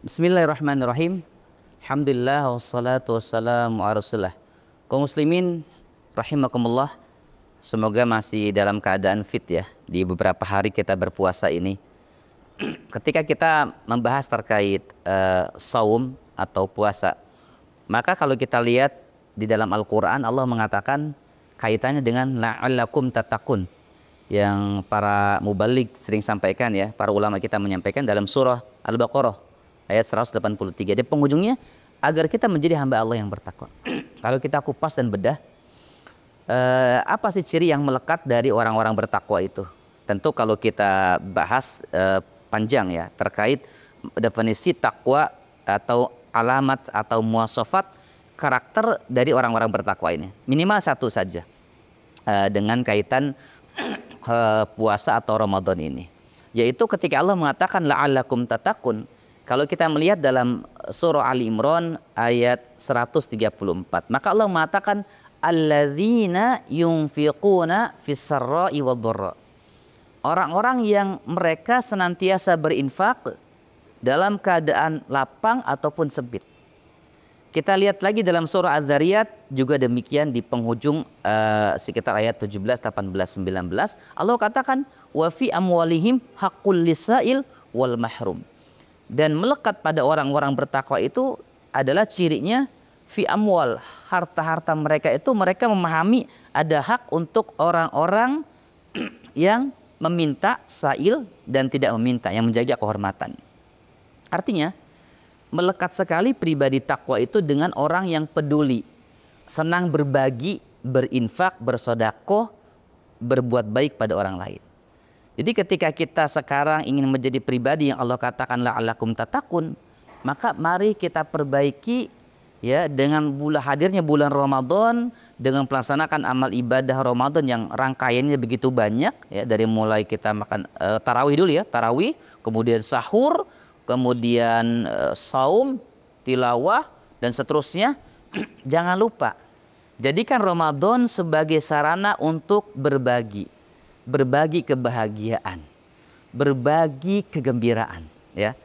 Bismillahirrahmanirrahim. Alhamdulillah wassalatu wassalamu ala Rasulillah. Kaum muslimin rahimakumullah, semoga masih dalam keadaan fit ya di beberapa hari kita berpuasa ini. Ketika kita membahas terkait saum atau puasa, maka kalau kita lihat di dalam Al-Qur'an, Allah mengatakan kaitannya dengan la'allakum tattaqun, yang para mubalik sering sampaikan ya, para ulama kita menyampaikan dalam surah Al-Baqarah ayat 183. Di penghujungnya, agar kita menjadi hamba Allah yang bertakwa. Kalau kita kupas dan bedah, apa sih ciri yang melekat dari orang-orang bertakwa itu? Tentu kalau kita bahas panjang ya terkait definisi takwa atau alamat atau muasafat karakter dari orang-orang bertakwa ini. Minimal satu saja dengan kaitan puasa atau Ramadan ini, yaitu ketika Allah mengatakan la'allakum tattaqun. Kalau kita melihat dalam surah Ali Imran ayat 134, maka Allah mengatakan alladzina yunfiquna fis-sarra'i wad-dharra. Orang-orang yang mereka senantiasa berinfak dalam keadaan lapang ataupun sempit. Kita lihat lagi dalam surah Az-Zariyat juga demikian di penghujung sekitar ayat 17, 18, 19. Allah katakan wa fi amwalihim haqqul lisail wal mahrum. Dan melekat pada orang-orang bertakwa itu adalah cirinya fi amwal, harta-harta mereka itu mereka memahami ada hak untuk orang-orang yang meminta sail dan tidak meminta, yang menjaga kehormatan. Artinya melekat sekali pribadi takwa itu dengan orang yang peduli, senang berbagi, berinfak, bersodakoh, berbuat baik pada orang lain. Jadi ketika kita sekarang ingin menjadi pribadi yang Allah katakan la'allakum tattaqun, maka mari kita perbaiki ya dengan hadirnya bulan Ramadan, dengan melaksanakan amal ibadah Ramadan yang rangkaiannya begitu banyak ya, dari mulai kita makan tarawih dulu ya, tarawih, kemudian sahur, kemudian saum, tilawah dan seterusnya. Jangan lupa jadikan Ramadan sebagai sarana untuk berbagi kebahagiaan, berbagi kegembiraan ya.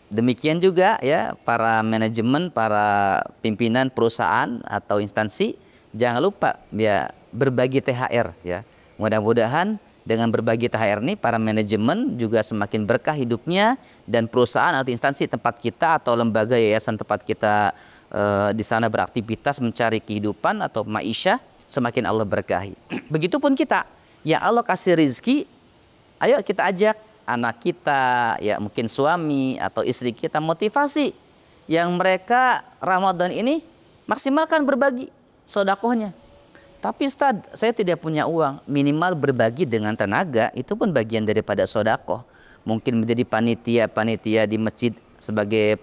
Demikian juga ya para manajemen, para pimpinan perusahaan atau instansi, jangan lupa ya berbagi THR ya. Mudah-mudahan dengan berbagi THR ini para manajemen juga semakin berkah hidupnya, dan perusahaan atau instansi tempat kita atau lembaga yayasan tempat kita di sana beraktivitas mencari kehidupan atau maisha, semakin Allah berkahi. Begitupun kita yang Allah kasih rizki, ayo kita ajak anak kita, ya mungkin suami atau istri kita, motivasi yang mereka Ramadan ini maksimalkan berbagi sodakohnya. Tapi Ustaz, saya tidak punya uang. Minimal berbagi dengan tenaga, itu pun bagian daripada sodakoh. Mungkin menjadi panitia di masjid sebagai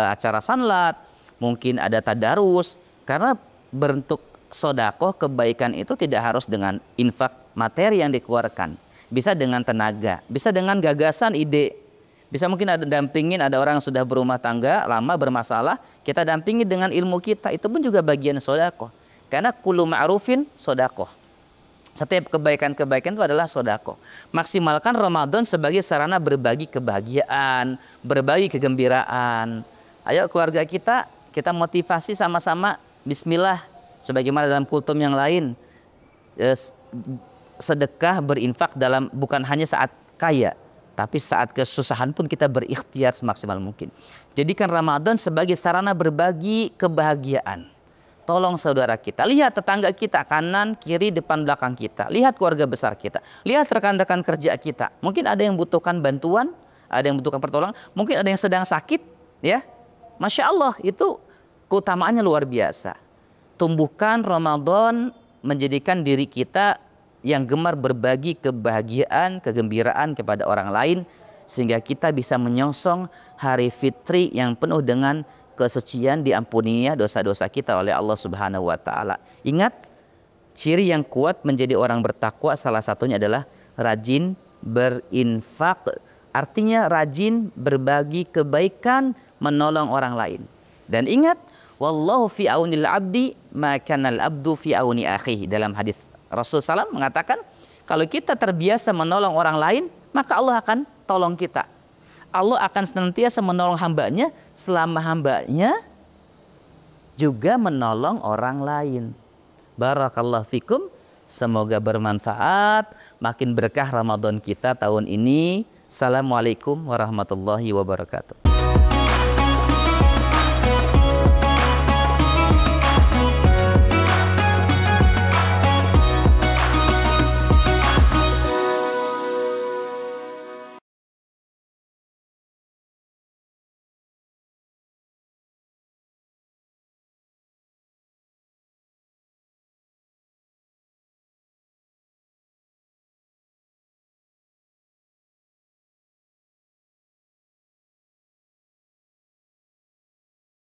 acara sanlat, mungkin ada tadarus, karena bentuk sodakoh kebaikan itu tidak harus dengan infak materi yang dikeluarkan, bisa dengan tenaga, bisa dengan gagasan, ide, bisa mungkin ada dampingin, ada orang yang sudah berumah tangga lama bermasalah, kita dampingi dengan ilmu kita, itu pun juga bagian sodakoh, karena kullu ma'rufin sodakoh, setiap kebaikan-kebaikan itu adalah sodakoh. Maksimalkan Ramadan sebagai sarana berbagi kebahagiaan, berbagi kegembiraan. Ayo keluarga kita motivasi sama-sama, bismillah, sebagaimana dalam kultum yang lain, sedekah berinfak dalam bukan hanya saat kaya, tapi saat kesusahan pun kita berikhtiar semaksimal mungkin. Jadikan Ramadan sebagai sarana berbagi kebahagiaan. Tolong saudara kita, lihat tetangga kita, kanan, kiri, depan, belakang kita, lihat keluarga besar kita, lihat rekan-rekan kerja kita. Mungkin ada yang membutuhkan bantuan, ada yang membutuhkan pertolongan, mungkin ada yang sedang sakit, ya. Masya Allah, itu keutamaannya luar biasa. Tumbuhkan Ramadan menjadikan diri kita yang gemar berbagi kebahagiaan, kegembiraan kepada orang lain, sehingga kita bisa menyongsong hari fitri yang penuh dengan kesucian, diampuninya dosa-dosa kita oleh Allah Subhanahu wa taala. Ingat, ciri yang kuat menjadi orang bertakwa salah satunya adalah rajin berinfak. Artinya rajin berbagi kebaikan, menolong orang lain. Dan ingat, wallahu fi aunil abdi ma kanal abdu fi auni akhihi. Dalam hadis Rasul SAW mengatakan, kalau kita terbiasa menolong orang lain, maka Allah akan tolong kita. Allah akan senantiasa menolong hambanya selama hambanya juga menolong orang lain. Barakallahu fikum. Semoga bermanfaat. Makin berkah Ramadan kita tahun ini. Assalamualaikum warahmatullahi wabarakatuh.